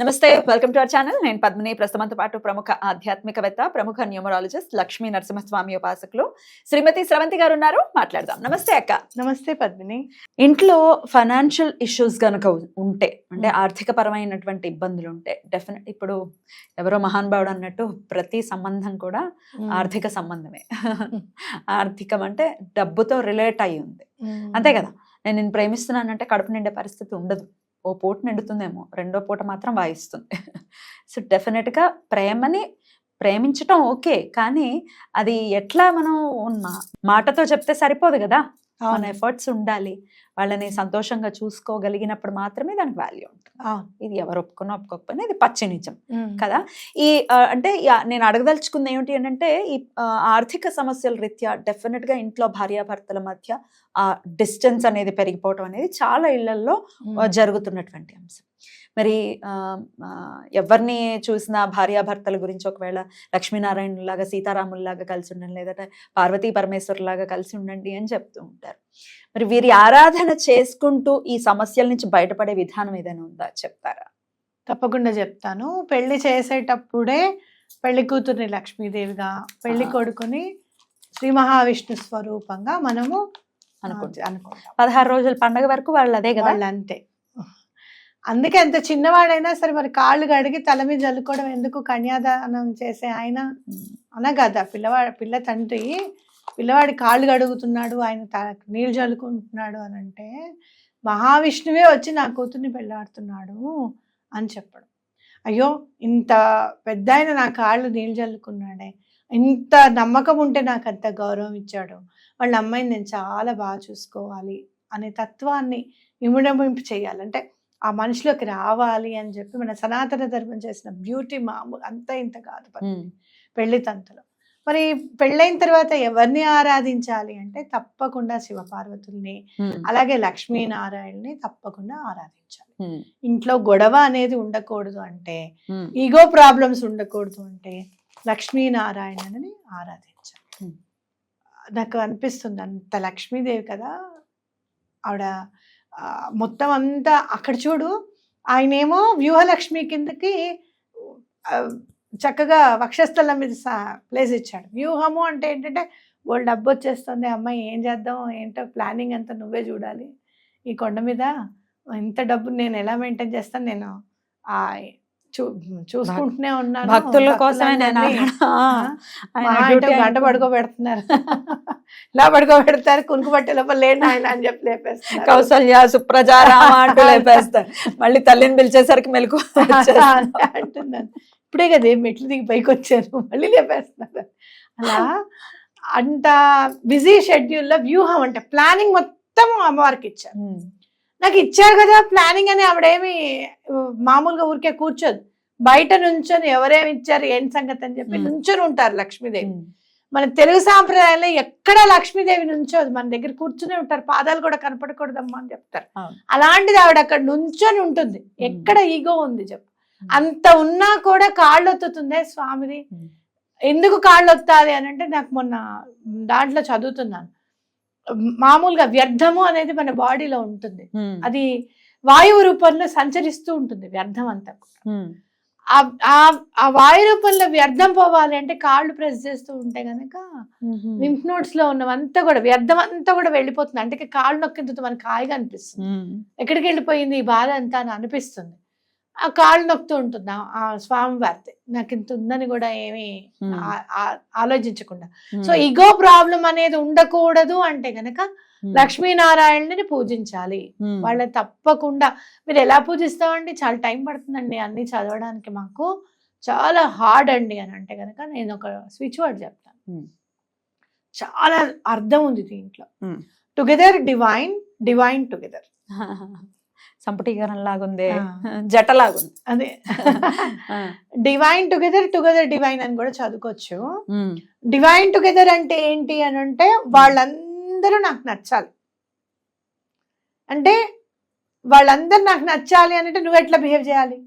నమస్తే, welcome to our channel. నేను పద్మిని. ప్రస్తుతంతో పాటు ప్రముఖ ఆధ్యాత్మికవేత్త, ప్రముఖ న్యూమరాలజిస్ట్, లక్ష్మీ నరసింహస్వామి ఉపాసకులు శ్రీమతి స్రవంతి గారు ఉన్నారు. మాట్లాడదాం. నమస్తే అక్క. నమస్తే పద్మిని. ఇంట్లో ఫైనాన్షియల్ ఇష్యూస్ గనక ఉంటే, అంటే ఆర్థిక పరమైనటువంటి ఇబ్బందులు ఉంటే, డెఫినెట్ ఇప్పుడు ఎవరో మహానుభావుడు అన్నట్టు ప్రతి సంబంధం కూడా ఆర్థిక సంబంధమే. ఆర్థికం అంటే డబ్బుతో రిలేట్ అయి ఉంది, అంతే కదా. నేను నిన్ను ప్రేమిస్తున్నానంటే కడుపు నిండే పరిస్థితి ఉండదు. ఓ పూట నిండుతుందేమో, రెండో పూట మాత్రం వాయిస్తుంది. సో డెఫినెట్గా ప్రేమని ప్రేమించటం ఓకే, కానీ అది ఎట్లా మనం మాటతో చెప్తే సరిపోదు కదా. మన ఎఫర్ట్స్ ఉండాలి. వాళ్ళని సంతోషంగా చూసుకోగలిగినప్పుడు మాత్రమే దానికి వాల్యూ ఉంటుంది. ఇది ఎవరు ఒప్పుకున్నా ఒప్పుకోకపోయినా ఇది పచ్చి నిజం కదా. ఈ అంటే నేను అడగదలుచుకుంది ఏమిటి అంటే, ఈ ఆర్థిక సమస్యల రీత్యా డెఫినెట్ గా ఇంట్లో భార్యాభర్తల మధ్య ఆ డిస్టెన్స్ అనేది పెరిగిపోవటం అనేది చాలా ఇళ్లలో జరుగుతున్నటువంటి అంశం. మరి ఎవరిని చూసినా భార్యాభర్తల గురించి ఒకవేళ లక్ష్మీనారాయణ లాగా సీతారాముల్లాగా కలిసి ఉండండి, లేదంటే పార్వతీ పరమేశ్వర్ లాగా కలిసి ఉండండి అని చెప్తూ ఉంటారు. మరి వీరి ఆరాధన చేసుకుంటూ ఈ సమస్యల నుంచి బయటపడే విధానం ఏదైనా ఉందా, చెప్తారా? తప్పకుండా చెప్తాను. పెళ్లి చేసేటప్పుడే పెళ్లి కూతుర్ని లక్ష్మీదేవిగా, పెళ్లి కొడుకుని శ్రీ మహావిష్ణు స్వరూపంగా మనము అనుకుంటాం. 16 రోజుల పండగ వరకు వాళ్ళు అదే కదా, వాళ్ళు అంతే. అందుకే ఎంత చిన్నవాడైనా సరే మరి కాళ్ళు కడిగి తల మీద చల్లుకోవడం ఎందుకు, కన్యాదానం చేసే ఆయన అనగదా పిల్ల తండ్రి పిల్లవాడి కాళ్ళు కడుగుతున్నాడు, ఆయన నీళ్ళు చల్లుకుంటున్నాడు అని అంటే మహావిష్ణువే వచ్చి నా కూతుర్ని పెళ్ళాడుతున్నాడు అని చెప్పడం. అయ్యో ఇంత పెద్ద ఆయన నా కాళ్ళు నీళ్ళు చల్లుకున్నాడే, ఇంత నమ్మకం ఉంటే నాకు అంత గౌరవం ఇచ్చాడు, వాళ్ళ అమ్మాయిని నేను చాలా బాగా చూసుకోవాలి అనే తత్వాన్ని ఇముడమింపు చేయాలంటే ఆ మనిషిలోకి రావాలి అని చెప్పి మన సనాతన ధర్మం చేసిన బ్యూటీ మామూలు అంత ఇంత కాదు పెళ్లి తంతులో. మరి పెళ్ళైన తర్వాత ఎవరిని ఆరాధించాలి అంటే తప్పకుండా శివపార్వతుల్ని, అలాగే లక్ష్మీనారాయణని తప్పకుండా ఆరాధించాలి. ఇంట్లో గొడవ అనేది ఉండకూడదు అంటే, ఈగో ప్రాబ్లమ్స్ ఉండకూడదు అంటే లక్ష్మీనారాయణని ఆరాధించాలి. నాకు అనిపిస్తుంది అంత లక్ష్మీదేవి కదా ఆవిడ. మొత్తం అంతా అక్కడ చూడు, ఆయనేమో వ్యూహలక్ష్మి కిందకి చక్కగా వక్షస్థలం మీద ప్లేస్ ఇచ్చాడు. వ్యూహము అంటే ఏంటంటే వాళ్ళు డబ్బు వచ్చేస్తుంది, అమ్మాయి ఏం చేద్దాం ఏంటో ప్లానింగ్ అంతా నువ్వే చూడాలి, ఈ కొండ మీద ఇంత డబ్బు నేను ఎలా మెయింటైన్ చేస్తాను, నేను చూసుకుంటూనే ఉన్నాను, భక్తుల కోసమే గంట పడుకోబెడుతున్నారు, ఇలా పడుకోబెడతారు, కునుకు పట్టే లోపల లేని ఆయన అని చెప్పి లేపేస్తారు, కౌసల్య సుప్రజా రామ అంటూ లేపేస్తారు, మళ్ళీ తల్లిని పిలిచేసరికి మెలకు అంటున్నాను. ఇప్పుడే కదా మెట్లు దిగి పైకి వచ్చారు, మళ్ళీ లేపేస్తున్నారు. అలా అంత బిజీ షెడ్యూల్లో వ్యూహం అంటే ప్లానింగ్ మొత్తం అమ్మవారికి ఇచ్చారు. నాకు ఇచ్చారు కదా ప్లానింగ్ అని ఆవిడేమి మామూలుగా ఊరికే కూర్చోదు, బయట నుంచొని ఎవరేమి ఇచ్చారు ఏంటి సంగతి అని చెప్పి నుంచొని ఉంటారు లక్ష్మీదేవి. మన తెలుగు సాంప్రదాయంలో ఎక్కడ లక్ష్మీదేవి నుంచోదు, మన దగ్గర కూర్చునే ఉంటారు, పాదాలు కూడా కనపడకూడదమ్మా అని చెప్తారు. అలాంటిది ఆవిడ అక్కడ నుంచొని ఉంటుంది. ఎక్కడ ఈగో ఉంది చెప్పు, అంత ఉన్నా కూడా కాళ్ళు ఒత్తుతుందే స్వామిది. ఎందుకు కాళ్ళు ఒత్తాలి అని అంటే, నాకు మొన్న దాంట్లో చదువుతున్నాను, మామూలుగా వ్యర్థము అనేది మన బాడీలో ఉంటుంది, అది వాయువు రూపంలో సంచరిస్తూ ఉంటుంది వ్యర్థం అంతా. ఆ వాయు రూపంలో వ్యర్థం పోవాలి అంటే కాళ్ళు ప్రెస్ చేస్తూ ఉంటే గనక లింఫ్ నోడ్స్ లో ఉన్నవంతా కూడా వ్యర్థం అంతా కూడా వెళ్ళిపోతుంది. అంటే కాళ్ళు నొక్కింత మనకి హాయిగా అనిపిస్తుంది, ఎక్కడికి వెళ్ళిపోయింది ఈ బాధ అంతా అని అనిపిస్తుంది. ఆ కాళ్ళు నొక్కుతూ ఉంటుంది ఆ స్వామి వారితే, నాకు ఇంత ఉందని కూడా ఏమి ఆలోచించకుండా. సో ఈగో ప్రాబ్లం అనేది ఉండకూడదు అంటే గనక లక్ష్మీనారాయణని పూజించాలి. వాళ్ళని తప్పకుండా మీరు ఎలా పూజిస్తామండి, చాలా టైం పడుతుందండి అన్ని చదవడానికి, మాకు చాలా హార్డ్ అండి అని అంటే కనుక నేను ఒక స్విచ్ వర్డ్ చెప్తాను. చాలా అర్థం ఉంది దీంట్లో. Together divine, divine together. సంపుటీకరణ లాగుంది, జటలాగుంది అదే. డివైన్ టుగెదర్, టుగెదర్ డివైన్ అని కూడా చదువుకోవచ్చు. డివైన్ టుగెదర్ అంటే ఏంటి అని అంటే, వాళ్ళందరూ నాకు నచ్చాలి అంటే, వాళ్ళందరూ నాకు నచ్చాలి అంటే నువ్వు ఎట్లా బిహేవ్ చేయాలి,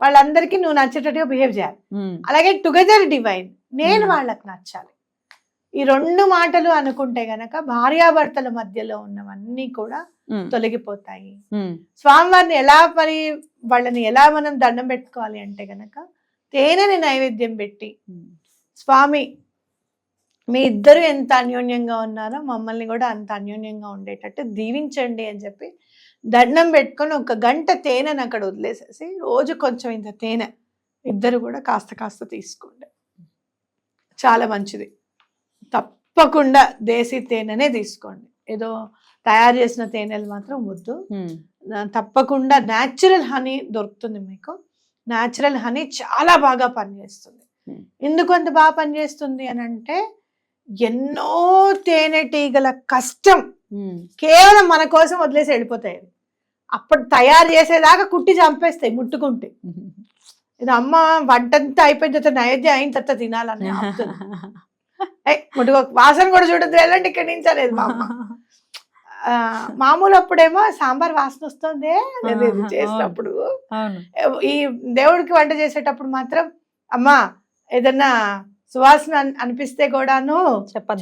వాళ్ళందరికీ నువ్వు నచ్చేటట్టుగా బిహేవ్ చేయాలి. అలాగే టుగెదర్ డివైన్, నేను వాళ్ళకి నచ్చాలి. ఈ రెండు మాటలు అనుకుంటే గనక భార్యాభర్తల మధ్యలో ఉన్నవన్నీ కూడా తొలగిపోతాయి. స్వామివారిని ఎలా మరి వాళ్ళని ఎలా మనం దండం పెట్టుకోవాలి అంటే గనక తేనెని నైవేద్యం పెట్టి, స్వామి మీ ఇద్దరు ఎంత అన్యోన్యంగా ఉన్నారో మమ్మల్ని కూడా అంత అన్యోన్యంగా ఉండేటట్టు దీవించండి అని చెప్పి దండం పెట్టుకొని 1 గంట తేనెని అక్కడ వదిలేసేసి రోజు కొంచెం ఇంత తేనె ఇద్దరు కూడా కాస్త కాస్త తీసుకోండి. చాలా మంచిది. తప్పకుండా దేశీ తేనెనే తీసుకోండి. ఏదో తయారు చేసిన తేనెలు మాత్రం వద్దు. తప్పకుండా న్యాచురల్ హనీ దొరుకుతుంది మీకు. న్యాచురల్ హనీ చాలా బాగా పనిచేస్తుంది. ఎందుకు అంత బాగా పనిచేస్తుంది అని అంటే ఎన్నో తేనెటీగల కష్టం కేవలం మన కోసం వదిలేసి వెళ్ళిపోతాయి. అప్పుడు తయారు చేసేదాకా కుట్టి చంపేస్తాయి ముట్టుకుంటే. ఇది అమ్మ వంటంతా అయిపోయిన తర్వాత నైవేద్యం అయిన తర్వాత తినాలని ముట్టుకో, వాసన కూడా చూడద్దు, వెళ్ళండి ఇక్కడి నుంచి అనేది మా అమ్మ. మామూలు అప్పుడేమో సాంబార్ వాసన వస్తుంది చేసినప్పుడు, ఈ దేవుడికి వంట చేసేటప్పుడు మాత్రం అమ్మా ఏదన్నా సువాసన అనిపిస్తే కూడాను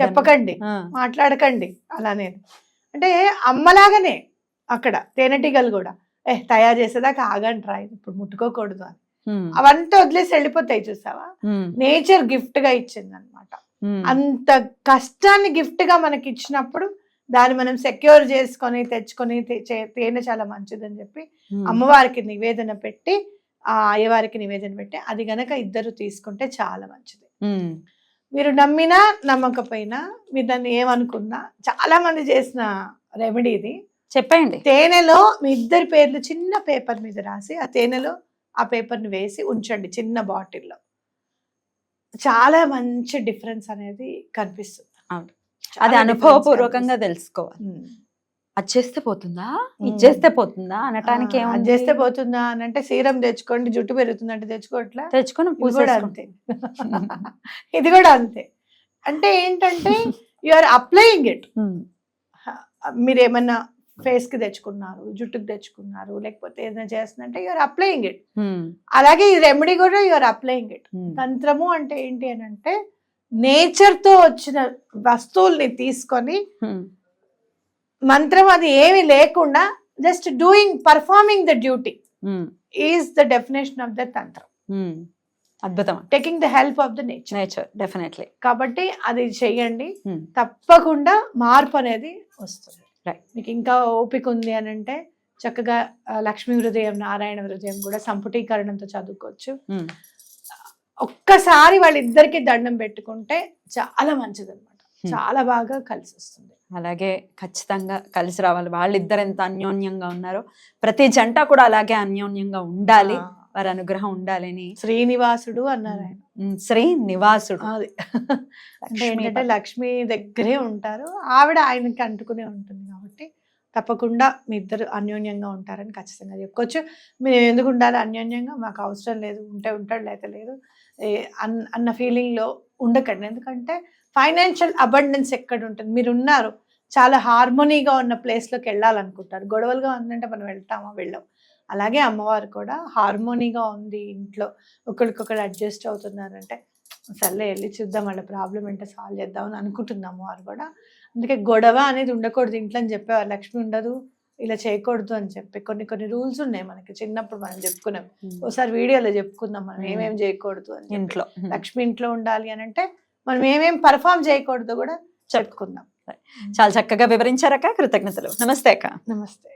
చెప్పకండి, మాట్లాడకండి అలానే. అంటే అమ్మలాగానే అక్కడ తేనెటీగలు కూడా తయారు చేసేదాకా ఆగండి రా, ఇప్పుడు ముట్టుకోకూడదు అని అవంతా వదిలేసి వెళ్ళిపోతాయి. చూసావా, నేచర్ గిఫ్ట్ గా ఇచ్చింది అనమాట. అంత కష్టాన్ని గిఫ్ట్ గా మనకి ఇచ్చినప్పుడు దాన్ని మనం సెక్యూర్ చేసుకొని తెచ్చుకొని తేనె చాలా మంచిదని చెప్పి అమ్మవారికి నివేదన పెట్టి, ఆ అయ్యవారికి నివేదన పెట్టి అది గనక ఇద్దరు తీసుకుంటే చాలా మంచిది. మీరు నమ్మినా నమ్మకపోయినా, మీరు దాన్ని ఏమనుకున్నా, చాలా మంది చేసిన రెమెడీ ఇది. చెప్పండి. తేనెలో మీ ఇద్దరి పేర్లు చిన్న పేపర్ మీద రాసి ఆ తేనెలో ఆ పేపర్ని వేసి ఉంచండి చిన్న బాటిల్లో. చాలా మంచి డిఫరెన్స్ అనేది కనిపిస్తుంది. అది అనుభవపూర్వకంగా తెలుసుకోవాలి. అది చేస్తే పోతుందా, ఇది చేస్తే పోతుందా అనటానికి అది చేస్తే పోతుందా అని అంటే సీరం తెచ్చుకోండి, జుట్టు పెరుగుతుందంటే తెచ్చుకోవట్లా, తెచ్చుకొని కూడా అంతే. ఇది కూడా అంతే. అంటే ఏంటంటే యు ఆర్ అప్లయింగ్ ఇట్. మీరు ఏమన్నా ఫేస్ కి తెచ్చుకున్నారు, జుట్టుకి తెచ్చుకున్నారు, లేకపోతే ఏదైనా చేస్తుందంటే యు ఆర్ అప్లయింగ్ ఇట్. అలాగే ఈ రెమెడీ కూడా యు ఆర్ అప్లయింగ్ ఇట్. తంత్రము అంటే ఏంటి అని అంటే నేచర్ తో వచ్చిన వస్తువుల్ని తీసుకొని, మంత్రం అది ఏమి లేకుండా just doing, performing the duty is the definition of the తంత్రం. అద్భుతం. Taking the help of the nature. Definitely. కాబట్టి అది చెయ్యండి, తప్పకుండా మార్పు అనేది వస్తుంది. మీకు ఇంకా ఓపిక ఉంది అని అంటే చక్కగా లక్ష్మీ హృదయం, నారాయణ హృదయం కూడా సంపుటీకరణంతో చదువుకోవచ్చు. ఒక్కసారి వాళ్ళిద్దరికి దండం పెట్టుకుంటే చాలా మంచిది అనమాట. చాలా బాగా కలిసి వస్తుంది. అలాగే ఖచ్చితంగా కలిసి రావాలి. వాళ్ళిద్దరు ఎంత అన్యోన్యంగా ఉన్నారో ప్రతి జంట కూడా అలాగే అన్యోన్యంగా ఉండాలి, వారి అనుగ్రహం ఉండాలని. శ్రీనివాసుడు అన్నారు ఆయన. శ్రీనివాసుడు అది అంటే ఏంటంటే లక్ష్మి దగ్గరే ఉంటారు, ఆవిడ ఆయనకి అంటుకునే ఉంటుంది. కాబట్టి తప్పకుండా మీ ఇద్దరు అన్యోన్యంగా ఉంటారని ఖచ్చితంగా చెప్పుకోవచ్చు. మీరు ఎందుకు ఉండాలి అన్యోన్యంగా, మాకు అవసరం లేదు, ఉంటే ఉంటాడు లేక లేదు అన్న ఫీలింగ్లో ఉండకండి. ఎందుకంటే ఫైనాన్షియల్ అబండెన్స్ ఎక్కడ ఉంటుంది, మీరు ఉన్నారు చాలా హార్మోనీగా ఉన్న ప్లేస్లోకి వెళ్ళాలనుకుంటారు. గొడవలుగా ఉందంటే మనం వెళ్తామా, వెళ్ళాం. అలాగే అమ్మవారు కూడా హార్మోనీగా ఉంది, ఇంట్లో ఒకరికొకరు అడ్జస్ట్ అవుతున్నారంటే సర్లే వెళ్ళి చూద్దాం, వాళ్ళ ప్రాబ్లం ఏంటో సాల్వ్ చేద్దామని అనుకుంటుంది అమ్మవారు కూడా. అందుకే గొడవ అనేది ఉండకూడదు ఇంట్లో అని చెప్పేవారు. లక్ష్మి ఉండదు, ఇలా చేయకూడదు అని చెప్పి కొన్ని రూల్స్ ఉన్నాయి మనకి. చిన్నప్పుడు మనం చెప్పుకున్నాం, ఒకసారి వీడియోలో చెప్పుకుందాం మనం ఏమేమి చేయకూడదు అని. ఇంట్లో లక్ష్మి ఇంట్లో ఉండాలి అని అంటే మనం ఏమేమి పర్ఫామ్ చేయకూడదు కూడా చెప్పుకుందాం. చాలా చక్కగా వివరించారక్క. కృతజ్ఞతలు. నమస్తే అక్క. నమస్తే.